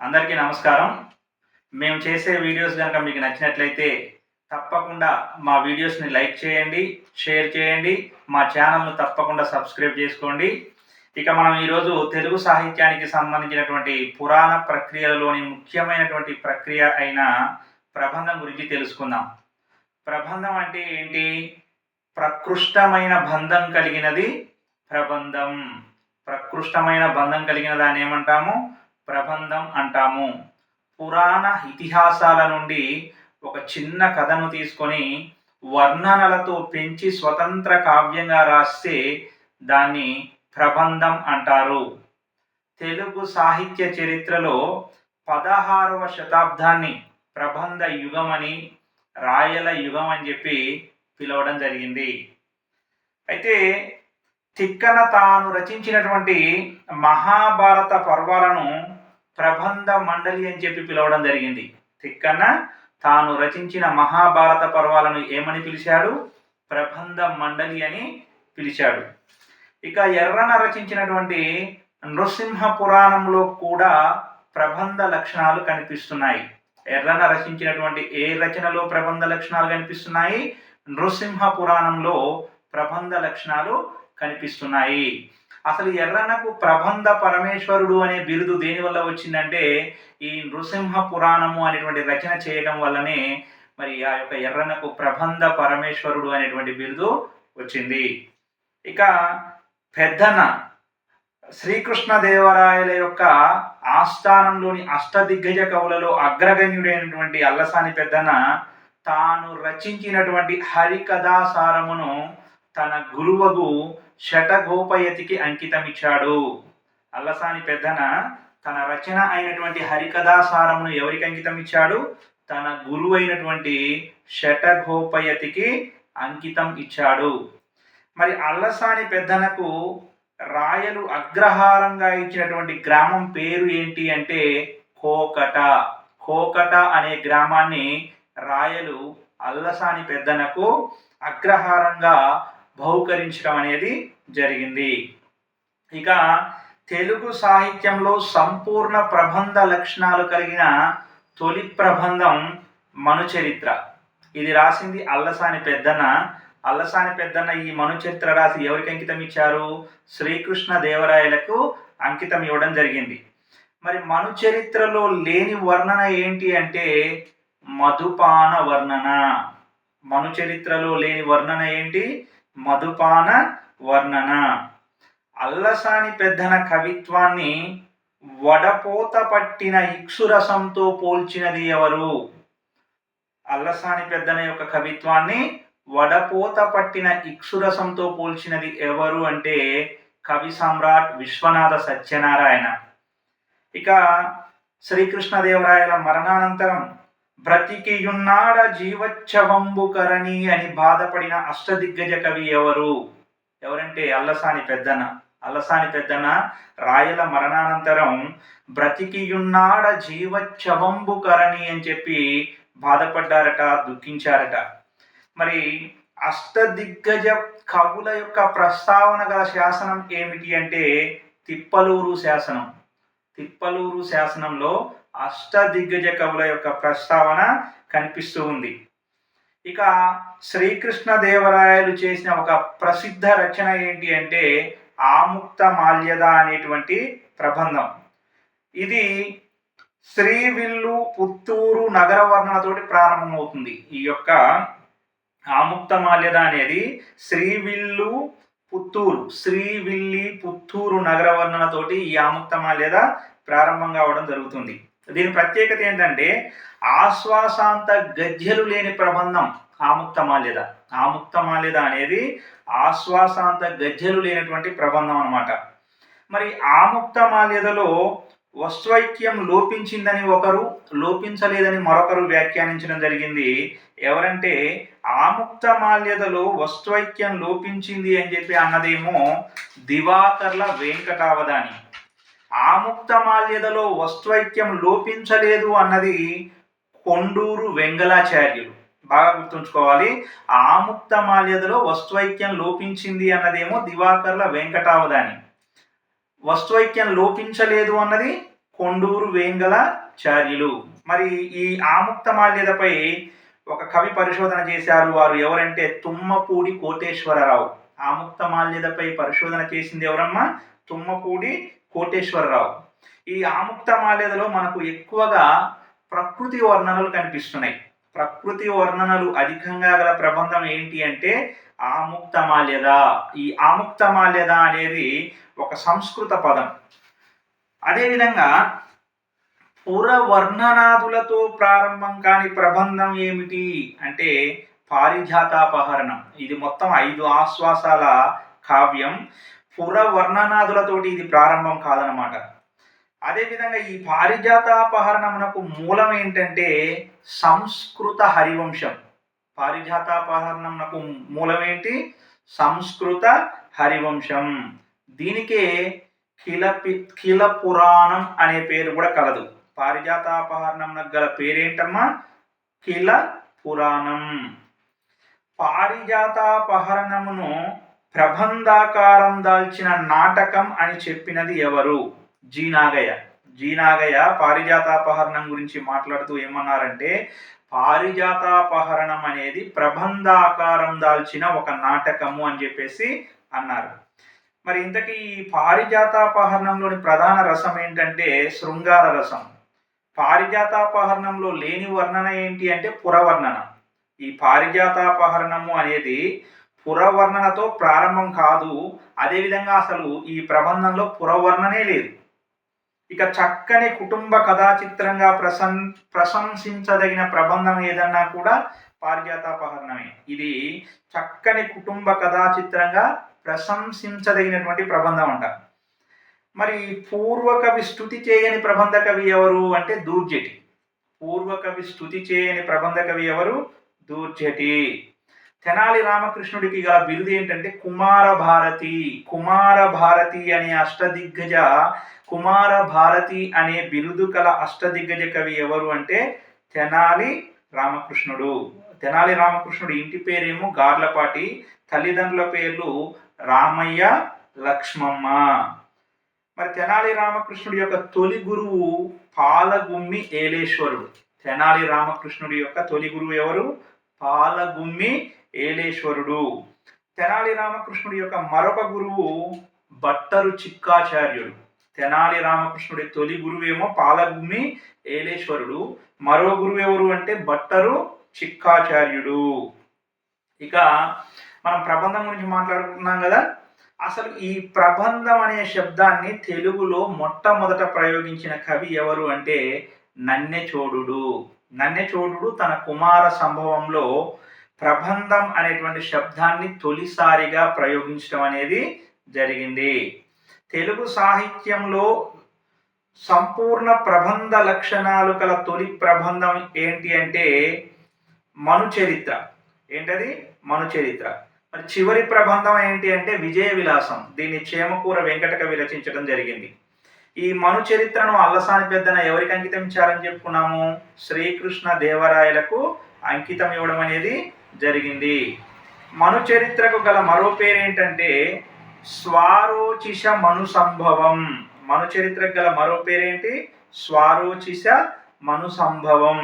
అందరికీ నమస్కారం. మేము చేసే వీడియోస్ గనుక మీకు నచ్చినట్లయితే తప్పకుండా మా వీడియోస్‌ని లైక్ చేయండి, షేర్ చేయండి. మా ఛానెల్‌ను తప్పకుండా సబ్స్క్రైబ్ చేసుకోండి. ఇక మనం ఈరోజు తెలుగు సాహిత్యానికి సంబంధించినటువంటి పురాణ ప్రక్రియలలోని ముఖ్యమైనటువంటి ప్రక్రియ అయిన ప్రబంధం గురించి తెలుసుకుందాం. ప్రబంధం అంటే ఏంటి? ప్రకృష్టమైన బంధం కలిగినది ప్రబంధం. ప్రకృష్టమైన బంధం కలిగిన దాన్ని ఏమంటాము? ప్రబంధం అంటాము. పురాణ ఇతిహాసాల నుండి ఒక చిన్న కథను తీసుకొని వర్ణనలతో పెంచి స్వతంత్ర కావ్యంగా రాస్తే దాన్ని ప్రబంధం అంటారు. తెలుగు సాహిత్య చరిత్రలో 16వ శతాబ్దాన్ని ప్రబంధ యుగమని, రాయల యుగం అని చెప్పి పిలవడం జరిగింది. అయితే తిక్కన తాను రచించినటువంటి మహాభారత పర్వాలను ప్రబంధ మండలి అని చెప్పి పిలవడం జరిగింది. తిక్కన తాను రచించిన మహాభారత పర్వాలను ఏమని పిలిచాడు? ప్రబంధ మండలి అని పిలిచాడు. ఇక ఎర్రన రచించినటువంటి నృసింహ పురాణంలో కూడా ప్రబంధ లక్షణాలు కనిపిస్తున్నాయి. ఎర్రన రచించినటువంటి ఏ రచనలో ప్రబంధ లక్షణాలు కనిపిస్తున్నాయి? నృసింహ పురాణంలో ప్రబంధ లక్షణాలు కనిపిస్తున్నాయి. అసలు ఎర్రన్నకు ప్రబంధ పరమేశ్వరుడు అనే బిరుదు దేని వల్ల వచ్చిందంటే ఈ నృసింహ పురాణము అనేటువంటి రచన చేయడం వల్లనే మరి ఆ యొక్క ఎర్రన్నకు ప్రబంధ పరమేశ్వరుడు అనేటువంటి బిరుదు వచ్చింది. ఇక పెద్దన శ్రీకృష్ణదేవరాయల యొక్క ఆస్థానంలోని అష్టదిగ్గజ కవులలో అగ్రగణ్యుడైనటువంటి అల్లసాని పెద్దన తాను రచించినటువంటి హరికథాసారమును తన గురువగు శటగోపయతికి అంకితమిచ్చాడు. అల్లసాని పెద్దన తన రచన అయినటువంటి హరికథాసారమును ఎవరికి అంకితం ఇచ్చాడు? తన గురువు అయినటువంటి శటగోపయతికి అంకితం ఇచ్చాడు. మరి అల్లసాని పెద్దనకు రాయలు అగ్రహారంగా ఇచ్చినటువంటి గ్రామం పేరు ఏంటి అంటే కోకట. కోకట అనే గ్రామాన్ని రాయలు అల్లసాని పెద్దనకు అగ్రహారంగా బహుకరించడం అనేది జరిగింది. ఇక తెలుగు సాహిత్యంలో సంపూర్ణ ప్రబంధ లక్షణాలు కలిగిన తొలి ప్రబంధం మనుచరిత్ర. ఇది రాసింది అల్లసాని పెద్దన. అల్లసాని పెద్దన ఈ మనుచరిత్ర రాసి ఎవరికి అంకితం ఇచ్చారు? శ్రీకృష్ణదేవరాయలకు అంకితం ఇవ్వడం జరిగింది. మరి మనుచరిత్రలో లేని వర్ణన ఏంటి అంటే మధుపాన వర్ణన. మనుచరిత్రలో లేని వర్ణన ఏంటి? మధుపాన వర్ణన. అల్లసాని పెద్దన కవిత్వాన్ని వడపోత పట్టిన ఇక్షురసంతో పోల్చినది ఎవరు? అల్లసాని పెద్దన యొక్క కవిత్వాన్ని వడపోత పట్టిన ఇక్షురసంతో పోల్చినది ఎవరు అంటే కవి సమ్రాట్ విశ్వనాథ సత్యనారాయణ. ఇక శ్రీకృష్ణదేవరాయల మరణానంతరం బ్రతికియున్నాడ జీవచ్ఛవంబుకరణి అని బాధపడిన అష్టదిగ్గజ కవి ఎవరంటే అల్లసాని పెద్దన. అల్లసాని పెద్దన రాయల మరణానంతరం బ్రతికియున్నాడ జీవచ్ఛవంబుకరణి అని చెప్పి బాధపడ్డారట, దుఃఖించారట. మరి అష్టదిగ్గజ కవుల యొక్క ప్రస్తావన గల శాసనం ఏమిటి అంటే తిప్పలూరు శాసనం. తిప్పలూరు శాసనంలో అష్టదిగ్గజ కవుల యొక్క ప్రస్తావన కనిపిస్తూ ఉంది. ఇక శ్రీకృష్ణదేవరాయలు చేసిన ఒక ప్రసిద్ధ రచన ఏంటి అంటే ఆముక్త మాల్యద అనేటువంటి ప్రబంధం. ఇది శ్రీవిల్లు పుత్తూరు నగర వర్ణనతోటి ప్రారంభమవుతుంది. ఈ యొక్క ఆముక్త మాల్యద అనేది శ్రీవిల్లి పుత్తూరు నగర వర్ణనతోటి ఈ ఆముక్త మాల్యద ప్రారంభం కావడం జరుగుతుంది. దీని ప్రత్యేకత ఏంటంటే ఆశ్వాసాంత గద్యలు లేని ప్రబంధం ఆముక్త మాల్యద. ఆముక్త మాల్యద అనేది ఆశ్వాసాంత గద్యలు లేనటువంటి ప్రబంధం అన్నమాట. మరి ఆముక్త మాల్యదలో వస్త్వైక్యం లోపించిందని ఒకరు, లోపించలేదని మరొకరు వ్యాఖ్యానించడం జరిగింది. ఎవరంటే ఆముక్త మాల్యదలో వస్త్వైక్యం లోపించింది అని చెప్పి అన్నదేమో దివాకర్ల వెంకటావధాని. ఆముక్త మాల్యదలో వస్త్వైక్యం లోపించలేదు అన్నది కొండూరు వెంగళాచార్యులు. బాగా గుర్తుంచుకోవాలి. ఆముక్త మాల్యదలో వస్త్వైక్యం లోపించింది అన్నదేమో దివాకర్ల వెంకటావధాని. వస్త్వైక్యం లోపించలేదు అన్నది కొండూరు వేంగలచార్యులు. మరి ఈ ఆముక్తమాల్యదపై ఒక కవి పరిశోధన చేశారు. వారు ఎవరంటే తుమ్మపూడి కోటేశ్వరరావు. ఆముక్తమాల్యదపై పరిశోధన చేసింది ఎవరమ్మా? తుమ్మపూడి కోటేశ్వరరావు. ఈ ఆముక్తమాల్యదలో మనకు ఎక్కువగా ప్రకృతి వర్ణనలు కనిపిస్తున్నాయి. ప్రకృతి వర్ణనలు అధికంగా గల ప్రబంధం ఏంటి అంటే ఆముక్తమాల్యద. ఈ ఆముక్తమాల్యద అనేది ఒక సంస్కృత పదం. అదేవిధంగా పురవర్ణనాదులతో ప్రారంభం కాని ప్రబంధం ఏమిటి అంటే పారిజాతాపహరణం. ఇది మొత్తం 5 ఆశ్వాసాల కావ్యం. పురవర్ణనాదులతోటి ఇది ప్రారంభం కాదనమాట. అదేవిధంగా ఈ పారిజాతాపహరణమునకు మూలం ఏంటంటే సంస్కృత హరివంశం. పారిజాతాపహరణమునకు మూలం ఏంటి? సంస్కృత హరివంశం. దీనికే కిల పురాణం అనే పేరు కూడా కలదు. పారిజాతాపహరణమునకు గల పేరేంటమ్మా? కిల పురాణం. పారిజాతాపహరణమును ప్రబంధాకారం దాల్చిన నాటకం అని చెప్పినది ఎవరు? జీనాగయ్య. జీనాగయ్య పారిజాతాపహరణం గురించి మాట్లాడుతూ ఏమన్నారంటే పారిజాతాపహరణం అనేది ప్రబంధాకారం దాల్చిన ఒక నాటకము అని చెప్పేసి అన్నారు. మరి ఇంతకీ ఈ పారిజాతాపహరణంలోని ప్రధాన రసం ఏంటంటే శృంగార రసం. పారిజాతాపహరణంలో లేని వర్ణన ఏంటి అంటే పురవర్ణన. ఈ పారిజాతాపహరణము అనేది పురవర్ణనతో ప్రారంభం కాదు. అదేవిధంగా అసలు ఈ ప్రబంధంలో పురవర్ణనే లేదు. ఇక చక్కని కుటుంబ కథా చిత్రంగా ప్రశంసించదగిన ప్రబంధం ఏదన్నా కూడా పారిజాతాపహరణమే. ఇది చక్కని కుటుంబ కథా చిత్రంగా ప్రశంసించదగినటువంటి ప్రబంధం అంట. మరి పూర్వకవి స్తుతి చేయని ప్రబంధ కవి ఎవరు అంటే దూర్జటి. పూర్వకవి స్తుతి చేయని ప్రబంధ కవి ఎవరు? దూర్జటి. తెనాలి రామకృష్ణుడికి గల బిరుదు ఏంటంటే కుమార భారతి. కుమార భారతి అనే అష్టదిగ్గజ కుమార భారతి అనే బిరుదు కల అష్టదిగ్గజ కవి ఎవరు అంటే తెనాలి రామకృష్ణుడు. తెనాలి రామకృష్ణుడు ఇంటి పేరేమో గార్లపాటి, తల్లిదండ్రుల పేర్లు రామయ్య, లక్ష్మమ్మ. మరి తెనాలి రామకృష్ణుడి యొక్క తొలి గురువు పాలగుమ్మి ఏలేశ్వరుడు. తెనాలి రామకృష్ణుడి యొక్క తొలి గురువు ఎవరు? పాలగుమ్మి ఏలేశ్వరుడు. తెనాలి రామకృష్ణుడి యొక్క మరొక గురువు బట్టరు చిక్కాచార్యుడు. తెనాలి రామకృష్ణుడి తొలి గురువేమో పాలగుమ్మి ఏలేశ్వరుడు, మరో గురువు ఎవరు అంటే బట్టరు చిక్కాచార్యుడు. ఇక మనం ప్రబంధం గురించి మాట్లాడుకుంటున్నాం కదా. అసలు ఈ ప్రబంధం అనే శబ్దాన్ని తెలుగులో మొట్టమొదట ప్రయోగించిన కవి ఎవరు అంటే నన్నెచోడుడు. నన్నెచోడుడు తన కుమార సంభవంలో ప్రబంధం అనేటువంటి శబ్దాన్ని తొలిసారిగా ప్రయోగించడం అనేది జరిగింది. తెలుగు సాహిత్యంలో సంపూర్ణ ప్రబంధ లక్షణాలు కల తొలి ప్రబంధం ఏంటి అంటే మనుచరిత్ర. ఏంటది? మనుచరిత్ర. మరి చివరి ప్రబంధం ఏంటి అంటే విజయ విలాసం. దీన్ని చేమకూర వెంకట కవి రచించడం జరిగింది. ఈ మనుచరిత్రను అల్లసాని పెద్దన ఎవరికి అంకితం ఇచ్చారని చెప్పుకున్నాము? శ్రీకృష్ణ దేవరాయలకు అంకితం ఇవ్వడం అనేది జరిగింది. మనుచరిత్రకు గల మరో పేరు ఏంటంటే స్వారోచిష మను సంభవం. మనుచరిత్రకు గల మరో పేరేంటి? స్వారోచిష మను సంభవం.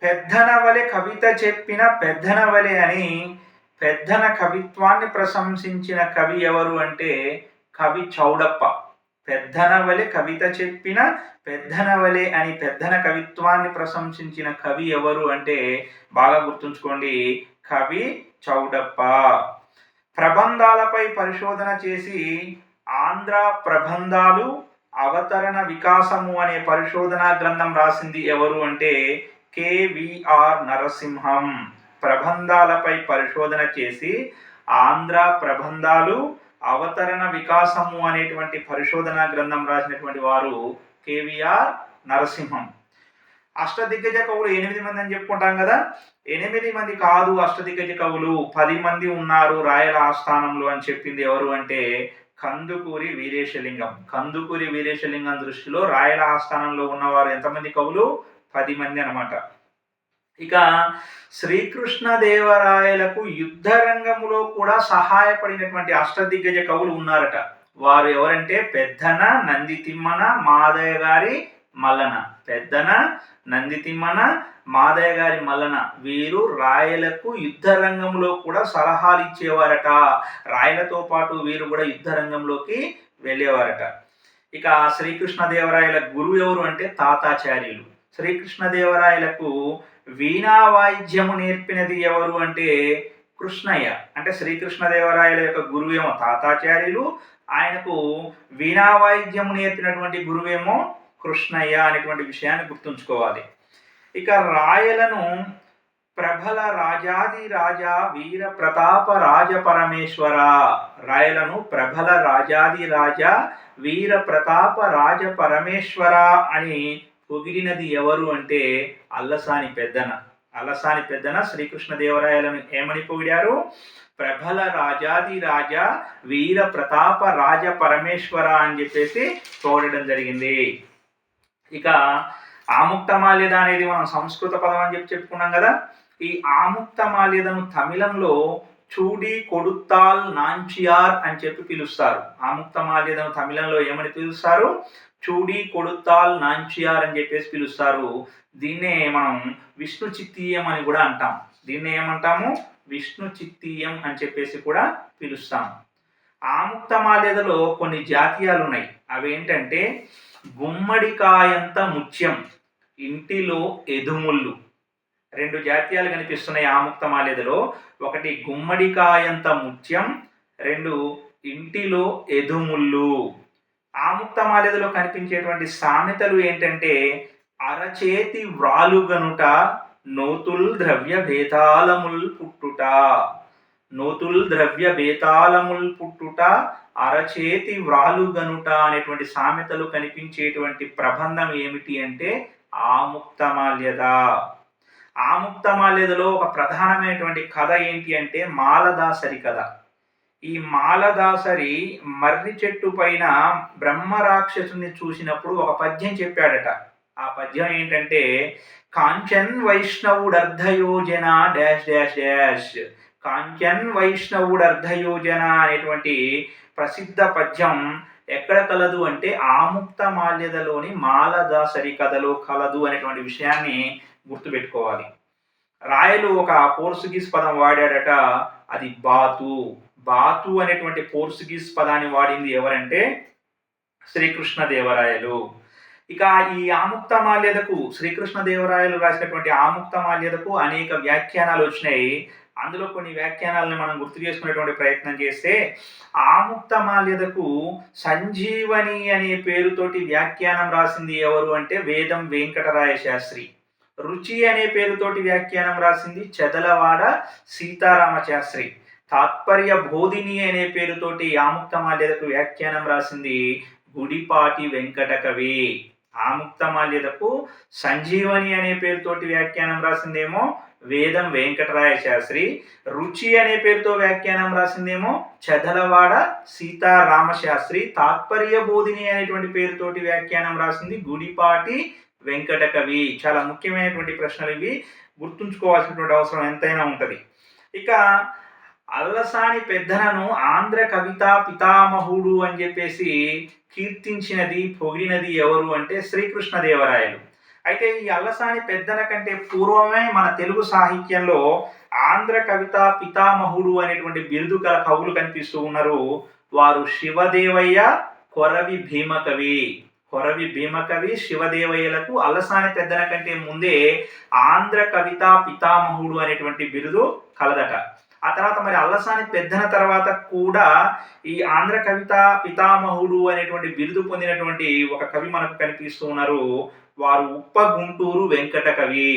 పెద్దనవలె కవిత చెప్పిన పెద్దనవలె అని పెద్దన కవిత్వాన్ని ప్రశంసించిన కవి ఎవరు అంటే కవి చౌడప్ప. పెద్దనవలె కవిత చెప్పిన పెద్దనవలె అని పెద్దన కవిత్వాన్ని ప్రశంసించిన కవి ఎవరు అంటే బాగా గుర్తుంచుకోండి, కవి చౌడప్ప. ప్రబంధాలపై పరిశోధన చేసి ఆంధ్ర ప్రబంధాలు అవతరణ వికాసము అనే పరిశోధనా గ్రంథం రాసింది ఎవరు అంటే కేవిఆర్ నరసింహం. ప్రబంధాలపై పరిశోధన చేసి ఆంధ్ర ప్రబంధాలు అవతరణ వికాసము అనేటువంటి పరిశోధనా గ్రంథం రాసినటువంటి వారు కేవిఆర్ నరసింహం. అష్టదిగ్గజ కవులు 8 మంది అని చెప్పుకుంటాం కదా. 8 మంది కాదు అష్టదిగ్గజ కవులు, 10 మంది ఉన్నారు రాయల ఆస్థానంలో అని చెప్పింది ఎవరు అంటే కందుకూరి వీరేశలింగం. కందుకూరి వీరేశలింగం దృష్టిలో రాయల ఆస్థానంలో ఉన్నవారు ఎంతమంది కవులు? 10 మంది అనమాట. ఇక శ్రీకృష్ణదేవరాయలకు యుద్ధ రంగంలో కూడా సహాయపడినటువంటి అష్టదిగ్గజ కవులు ఉన్నారట. వారు ఎవరంటే పెద్దన, నందితిమ్మన, మాదయ్య గారి మల్లన. పెద్దన, నందితిమ్మన, మాదయ్య గారి మల్లన వీరు రాయలకు యుద్ధ రంగంలో కూడా సలహాలు ఇచ్చేవారట. రాయలతో పాటు వీరు కూడా యుద్ధ రంగంలోకి వెళ్ళేవారట. ఇక శ్రీకృష్ణదేవరాయల గురువు ఎవరు అంటే తాతాచార్యులు. శ్రీకృష్ణదేవరాయలకు వీణా వాయిద్యము నేర్పినది ఎవరు అంటే కృష్ణయ్య. అంటే శ్రీకృష్ణదేవరాయల యొక్క గురువేమో తాతాచార్యులు, ఆయనకు వీణా వాయిద్యము నేర్పినటువంటి గురువేమో కృష్ణయ్య అనేటువంటి విషయాన్ని గుర్తుంచుకోవాలి. ఇక రాయలను ప్రబల రాజాది రాజా వీర ప్రతాప రాజ పరమేశ్వర. రాయలను ప్రబల రాజాది రాజా వీర ప్రతాప రాజ పరమేశ్వర అని పొగిడినది ఎవరు అంటే అల్లసాని పెద్దన. అల్లసాని పెద్దన శ్రీకృష్ణదేవరాయలను ఏమని పొగిడారు? ప్రబల రాజాది రాజా వీర ప్రతాప రాజ పరమేశ్వర అని చెప్పేసి పొగడడం జరిగింది. ఇక ఆముక్తమాల్యద అనేది మనం సంస్కృత పదం అని చెప్పుకున్నాం కదా. ఈ ఆముక్తమాల్యదను తమిళంలో చూడి కొడుతాల్ నాంచియార్ అని చెప్పి పిలుస్తారు. ఆముక్తమాల్యదను తమిళంలో ఏమని పిలుస్తారు? చూడి కొడుతాల్ నాంచియార్ అని చెప్పేసి పిలుస్తారు. దీన్నే మనం విష్ణు చిత్తీయం అని కూడా అంటాం. దీన్నే ఏమంటాము? విష్ణు చిత్తీయం అని చెప్పేసి కూడా పిలుస్తాం. ఆముక్తమాల్యదలో కొన్ని జాతీయాలు ఉన్నాయి. అవేంటంటే గుమ్మడికాయంత ముత్యం, ఇంటిలో ఎదుముళ్ళు. రెండు జాతీయాలు కనిపిస్తున్నాయి ఆముక్తమాల్యదలో. ఒకటి గుమ్మడికాయంత ముత్యం, రెండు ఇంటిలో ఎదుముళ్ళు. ఆముక్తమాల్యదలో కనిపించేటువంటి సామెతలు ఏంటంటే అరచేతి వ్రాలుగనుట, నోతుల్ ద్రవ్య భేతాళముల్ పుట్టుట. నోతుల్ ద్రవ్య భేతాళముల్ పుట్టుట, అరచేతి వ్రాలుగనుట అనేటువంటి సామెతలు కనిపించేటువంటి ప్రబంధం ఏమిటి అంటే ఆముక్తమాల్యద. ఆముక్తమాల్యదలో ఒక ప్రధానమైనటువంటి కథ ఏంటి అంటే మాలదాసరి కథ. ఈ మాలదాసరి మర్రి చెట్టు పైన బ్రహ్మ రాక్షసుని చూసినప్పుడు ఒక పద్యం చెప్పాడట. ఆ పద్యం ఏంటంటే కాంచన్ వైష్ణవుడర్ధయోజన డాష్ డాష్ డాష్. కాంచన్ వైష్ణవుడర్ధయోజన అనేటువంటి ప్రసిద్ధ పద్యం ఎక్కడ కలదు అంటే ఆముక్తమాల్యదలోని మాలదాసరి కథలో కలదు అనేటువంటి విషయాన్ని గుర్తుపెట్టుకోవాలి. రాయలు ఒక పోర్చుగీస్ పదం వాడాడట, అది బాతు. బాతు అనేటువంటి పోర్చుగీస్ పదాన్ని వాడింది ఎవరంటే శ్రీకృష్ణదేవరాయలు. ఇక ఈ ఆముక్తమాల్యదకు శ్రీకృష్ణదేవరాయలు రాసినటువంటి ఆముక్తమాల్యదకు అనేక వ్యాఖ్యానాలు వచ్చినాయి. అందులో కొన్ని వ్యాఖ్యానాలను మనం గుర్తు చేసుకునేటువంటి ప్రయత్నం చేస్తే ఆముక్తమాల్యదకు సంజీవని అనే పేరుతోటి వ్యాఖ్యానం రాసింది ఎవరు అంటే వేదం వెంకటరాయ శాస్త్రి. రుచి అనే పేరుతోటి వ్యాఖ్యానం రాసింది చెదలవాడ సీతారామ శాస్త్రి. తాత్పర్య బోధిని అనే పేరుతోటి ఆముక్తమాల్యదకు వ్యాఖ్యానం రాసింది గుడిపాటి వెంకట కవి. ఆముక్తమాల్యదకు సంజీవని అనే పేరుతోటి వ్యాఖ్యానం రాసిందేమో వేదం వెంకటరాయ శాస్త్రి. రుచి అనే పేరుతో వ్యాఖ్యానం రాసిందేమో చెదలవాడ సీతారామ శాస్త్రి. తాత్పర్య బోధిని అనేటువంటి పేరుతోటి వ్యాఖ్యానం రాసింది గుడిపాటి వెంకట కవి. చాలా ముఖ్యమైనటువంటి ప్రశ్నలు ఇవి, గుర్తుంచుకోవాల్సినటువంటి అవసరం ఎంతైనా ఉంటుంది. ఇక అల్లసాని పెద్దనను ఆంధ్ర కవితా పితామహుడు అని చెప్పేసి కీర్తించినది పొగిడినది ఎవరు అంటే శ్రీకృష్ణదేవరాయలు. అయితే ఈ అల్లసాని పెద్దన కంటే పూర్వమే మన తెలుగు సాహిత్యంలో ఆంధ్ర కవితా పితామహుడు అనేటువంటి బిరుదు గల కవులు కనిపిస్తూ ఉన్నారు. వారు శివదేవయ్య, కొరవి భీమకవి. కొరవి భీమకవి, శివదేవయ్యలకు అల్లసాని పెద్దన కంటే ముందే ఆంధ్ర కవితా పితామహుడు అనేటువంటి బిరుదు కలదట. ఆ తర్వాత మరి అల్లసాని పెద్దన తర్వాత కూడా ఈ ఆంధ్ర కవిత పితామహుడు అనేటువంటి బిరుదు పొందినటువంటి ఒక కవి మనకు కనిపిస్తూ ఉన్నారు. వారు ఉప్ప గుంటూరు వెంకట కవి.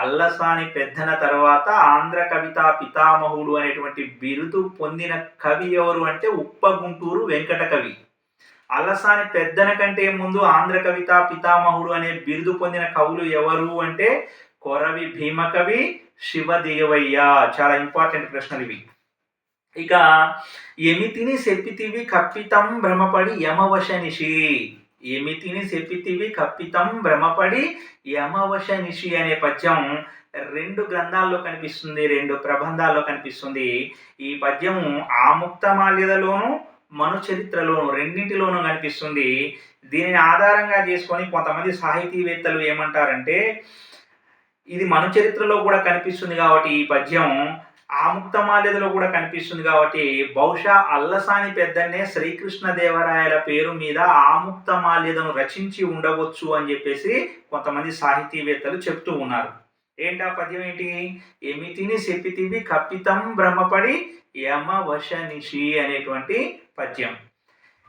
అల్లసాని పెద్దన తర్వాత ఆంధ్ర కవిత పితామహుడు అనేటువంటి బిరుదు పొందిన కవి ఎవరు అంటే ఉప్ప గుంటూరు వెంకట కవి. అల్లసాని పెద్దన కంటే ముందు ఆంధ్ర కవిత పితామహుడు అనే బిరుదు పొందిన కవులు ఎవరు అంటే కొరవి భీమకవి, శివదేవయ్య. చాలా ఇంపార్టెంట్ ప్రశ్నలు ఇవి. ఇక ఎమితిని సెప్పితివి కప్పితం భ్రమపడి యమవశనిషి. ఎమితిని సెప్పితివి కప్పితం భ్రమపడి యమవశనిషి అనే పద్యం రెండు గ్రంథాల్లో కనిపిస్తుంది, రెండు ప్రబంధాల్లో కనిపిస్తుంది. ఈ పద్యము ఆముక్తమాల్యదలోను మను చరిత్రలోను రెండింటిలోనూ కనిపిస్తుంది. దీనిని ఆధారంగా చేసుకొని కొంతమంది సాహితీవేత్తలు ఏమంటారంటే, ఇది మను చరిత్రలో కూడా కనిపిస్తుంది కాబట్టి ఈ పద్యం ఆముక్తమాల్యదలో కూడా కనిపిస్తుంది కాబట్టి బహుశా అల్లసాని పెద్దన్నే శ్రీకృష్ణదేవరాయల పేరు మీద ఆముక్తమాల్యదను రచించి ఉండవచ్చు అని చెప్పేసి కొంతమంది సాహితీవేత్తలు చెప్తూ ఉన్నారు. ఏంటా పద్యం ఏంటి? ఎమితిని సెపితివి కపితం భ్రమపడి యమ వశనిషి అనేటువంటి పద్యం.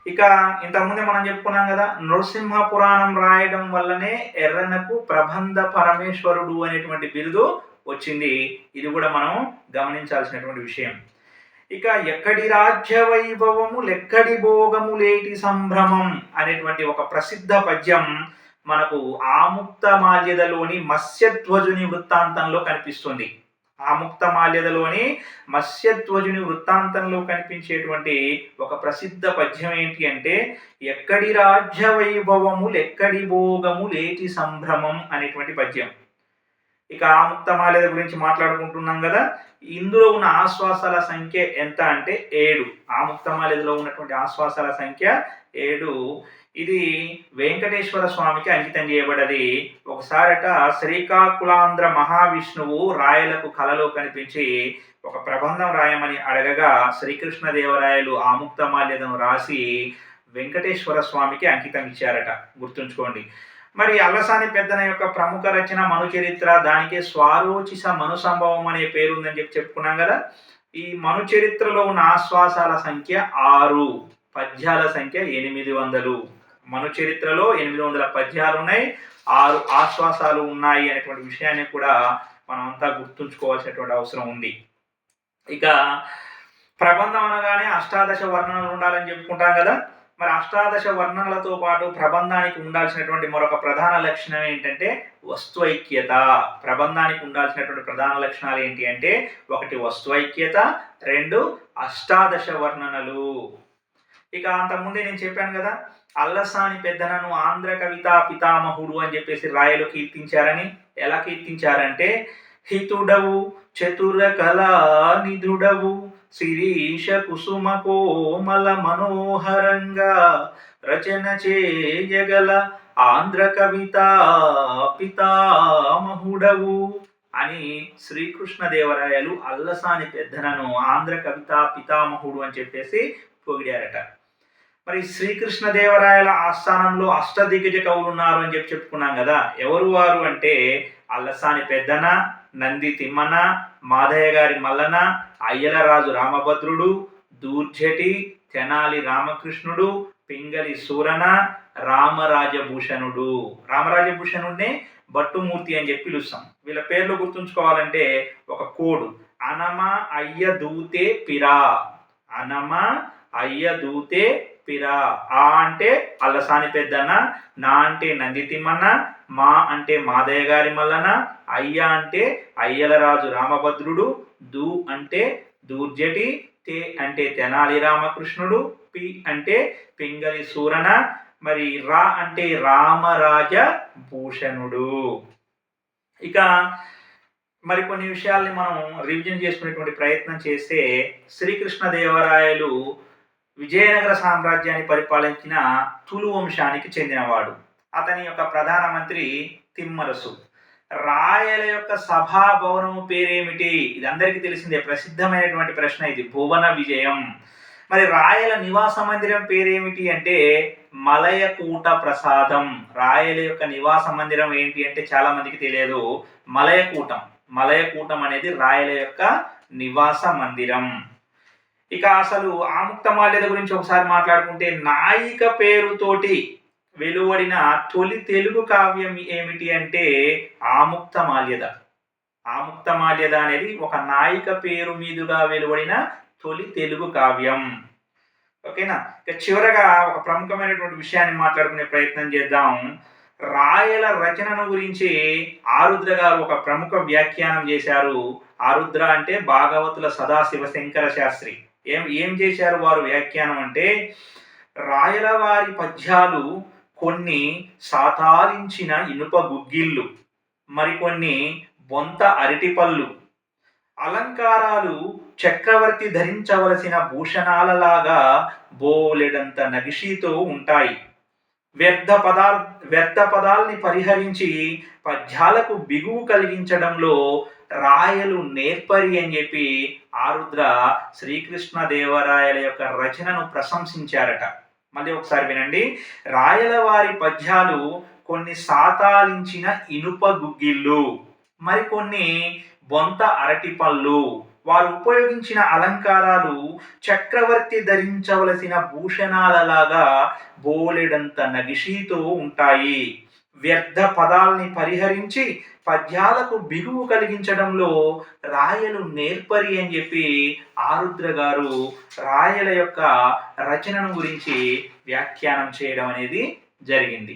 ఇక ఇంతకుముందే మనం చెప్పుకున్నాం కదా, నృసింహ పురాణం రాయడం వల్లనే ఎర్రన్నకు ప్రబంధ పరమేశ్వరుడు అనేటువంటి బిరుదు వచ్చింది. ఇది కూడా మనం గమనించాల్సినటువంటి విషయం. ఇక ఎక్కడి రాజ్య వైభవము లెక్కడి భోగము లేటి సంభ్రమం అనేటువంటి ఒక ప్రసిద్ధ పద్యం మనకు ఆముక్తమాల్యదలోని మత్స్యధ్వజుని వృత్తాంతంలో కనిపిస్తుంది. ఆముక్తమాల్యదలోని మత్స్యధ్వజుని వృత్తాంతంలో కనిపించేటువంటి ఒక ప్రసిద్ధ పద్యం ఏంటి అంటే, ఎక్కడి రాజ్య వైభవము లెక్కడి భోగము లేటి సంభ్రమం అనేటువంటి పద్యం. ఇక ఆముక్తమాల్యద గురించి మాట్లాడుకుంటున్నాం కదా, ఇందులో ఉన్న ఆశ్వాసాల సంఖ్య ఎంత అంటే 7. ఆముక్తమాల్యదలో ఉన్నటువంటి ఆశ్వాసాల సంఖ్య 7. ఇది వెంకటేశ్వర స్వామికి అంకితం చేయబడ్డది. ఒకసారట శ్రీకాకుళాంధ్ర మహావిష్ణువు రాయలకు కలలో కనిపించి ఒక ప్రబంధం రాయమని అడగగా శ్రీకృష్ణదేవరాయలు ఆముక్తమాల్యదను రాసి వెంకటేశ్వర స్వామికి అంకితం ఇచ్చారట. గుర్తుంచుకోండి. మరి అల్లసాని పెద్దన యొక్క ప్రముఖ రచన మను చరిత్ర, దానికే స్వారోచిస మను సంభవం అనే పేరు ఉందని చెప్పుకున్నాం కదా. ఈ మను చరిత్రలో ఉన్న ఆశ్వాసాల సంఖ్య 6, పద్యాల సంఖ్య 800. మను చరిత్రలో 800 పద్యాలు ఉన్నాయి, 6 ఆశ్వాసాలు ఉన్నాయి అనేటువంటి విషయాన్ని కూడా మనం అంతా గుర్తుంచుకోవాల్సినటువంటి అవసరం ఉంది. ఇక ప్రబంధం అనగానే అష్టాదశ వర్ణనలు ఉండాలని చెప్పుకుంటాం కదా. మరి అష్టాదశ వర్ణనలతో పాటు ప్రబంధానికి ఉండాల్సినటువంటి మరొక ప్రధాన లక్షణం ఏంటంటే వస్తుఐక్యత. ప్రబంధానికి ఉండాల్సినటువంటి ప్రధాన లక్షణాలు ఏంటి అంటే, 1 వస్తుఐక్యత, 2 అష్టాదశ వర్ణనలు. ఇక అంతకుముందే నేను చెప్పాను కదా, అల్లసాని పెద్దనను ఆంధ్ర కవితా పితామహుడు అని చెప్పేసి రాయలు కీర్తించారని. ఎలా కీర్తించారంటే, హితుడవు చతుర కళా నిధుడవు శిరీష కుసుమ కోమల మనోహరంగా రచన చేయగల ఆంధ్ర కవితా పితామహుడవు అని శ్రీకృష్ణదేవరాయలు అల్లసాని పెద్దనను ఆంధ్ర కవితా పితామహుడు అని చెప్పేసి పొగిడారట. మరి శ్రీకృష్ణదేవరాయల ఆస్థానంలో అష్టదిగ్గజ కవులు ఉన్నారు అని చెప్పుకున్నాం కదా. ఎవరు వారు అంటే, అల్లసాని పెద్దన, నంది తిమ్మన, మాదయ్య గారి మల్లన, అయ్యలరాజు రామభద్రుడు, దూర్జటి, తెనాలి రామకృష్ణుడు, పింగళి సూరన, రామరాజభూషణుడు. రామరాజభూషణుడినే భట్టుమూర్తి అని చెప్పి పిలుస్తాం. వీళ్ళ పేర్లు గుర్తుంచుకోవాలంటే ఒక కోడు: అనమ అయ్య దూతే పిరా. అనమ అయ్య దూతే పిరా. ఆ అంటే అల్లసాని పెద్దన్న, నా అంటే నంది తిమ్మన్న, మా అంటే మాదయ్య గారి మల్లన, అయ్య అంటే అయ్యలరాజు రామభద్రుడు, దు అంటే దూర్జటి, తే అంటే తెనాలి రామకృష్ణుడు, పి అంటే పింగళి సూరన, మరి రా అంటే రామరాజ భూషణుడు. ఇక మరికొన్ని విషయాల్ని మనం రివిజన్ చేసుకునేటువంటి ప్రయత్నం చేస్తే, శ్రీకృష్ణదేవరాయలు విజయనగర సామ్రాజ్యాన్ని పరిపాలించిన తులు వంశానికి చెందినవాడు. అతని యొక్క ప్రధానమంత్రి తిమ్మరసు. రాయల యొక్క సభా భవనము పేరేమిటి? ఇది అందరికీ తెలిసిందే, ప్రసిద్ధమైనటువంటి ప్రశ్న ఇది. భువన విజయం. మరి రాయల నివాస మందిరం పేరేమిటి అంటే మలయకూట ప్రసాదం. రాయల యొక్క నివాస మందిరం ఏంటి అంటే చాలా మందికి తెలియదు, మలయకూటం. మలయకూటం అనేది రాయల యొక్క నివాస మందిరం. ఇక అసలు ఆముక్తమాల్యద గురించి ఒకసారి మాట్లాడుకుంటే, నాయిక పేరుతోటి వెలువడిన తొలి తెలుగు కావ్యం ఏమిటి అంటే ఆముక్తమాల్యద. ఆముక్తమాల్యద అనేది ఒక నాయిక పేరు మీదుగా వెలువడిన తొలి తెలుగు కావ్యం. ఓకేనా. ఇక చివరగా ఒక ప్రముఖమైనటువంటి విషయాన్ని మాట్లాడుకునే ప్రయత్నం చేద్దాం. రాయల రచనను గురించి ఆరుద్ర గారు ఒక ప్రముఖ వ్యాఖ్యానం చేశారు. ఆరుద్ర అంటే భాగవతుల సదాశివ శంకర శాస్త్రి. ఏం చేశారు వారు వ్యాఖ్యానం అంటే, రాయల వారి పద్యాలు కొన్ని సాతాలించిన ఇనుప గుగ్గిళ్ళు, మరికొన్ని బొంత అరటిపళ్ళు, అలంకారాలు చక్రవర్తి ధరించవలసిన భూషణాలలాగా బోలెడంత నగిషీతో ఉంటాయి. వ్యర్థ పదాల్ని పరిహరించి పద్యాలకు బిగువు కలిగించడంలో రాయలు నేర్పరి అని చెప్పి ఆరుద్ర శ్రీకృష్ణదేవరాయల యొక్క రచనను ప్రశంసించారట. మళ్ళీ ఒకసారి వినండి. రాయల వారి పద్యాలు కొన్ని సాతాలించిన ఇనుప గుగ్గిళ్ళు, మరికొన్ని బొంత అరటి పళ్ళు. వారు ఉపయోగించిన అలంకారాలు చక్రవర్తి ధరించవలసిన భూషణాలలాగా బోలెడంత నగిషీతో ఉంటాయి. వ్యర్థ పదాల్ని పరిహరించి పద్యాలకు బిగువు కలిగించడంలో రాయలు నేర్పరి అని చెప్పి ఆరుద్ర గారు రాయల యొక్క రచనను గురించి వ్యాఖ్యానం చేయడం అనేది జరిగింది.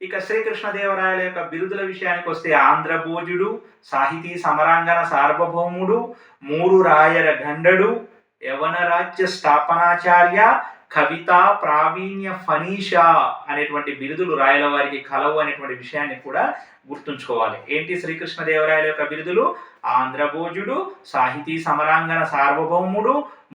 ఇక శ్రీకృష్ణదేవరాయల యొక్క బిరుదుల విషయానికి వస్తే ఆంధ్రభోజుడు, సాహితీ సమరాంగణ సార్వభౌముడు, మూరు రాయర గండడు, యవన రాజ్య స్థాపనాచార్య, కవితా ప్రావీణ్య ఫనీష అనేటువంటి బిరుదులు రాయల వారికి కలవు అనేటువంటి విషయాన్ని కూడా గుర్తుంచుకోవాలి. ఏంటి శ్రీకృష్ణదేవరాయల యొక్క బిరుదులు? ఆంధ్రభోజుడు, సాహితీ సమరాంగణ సార్వభౌముడు,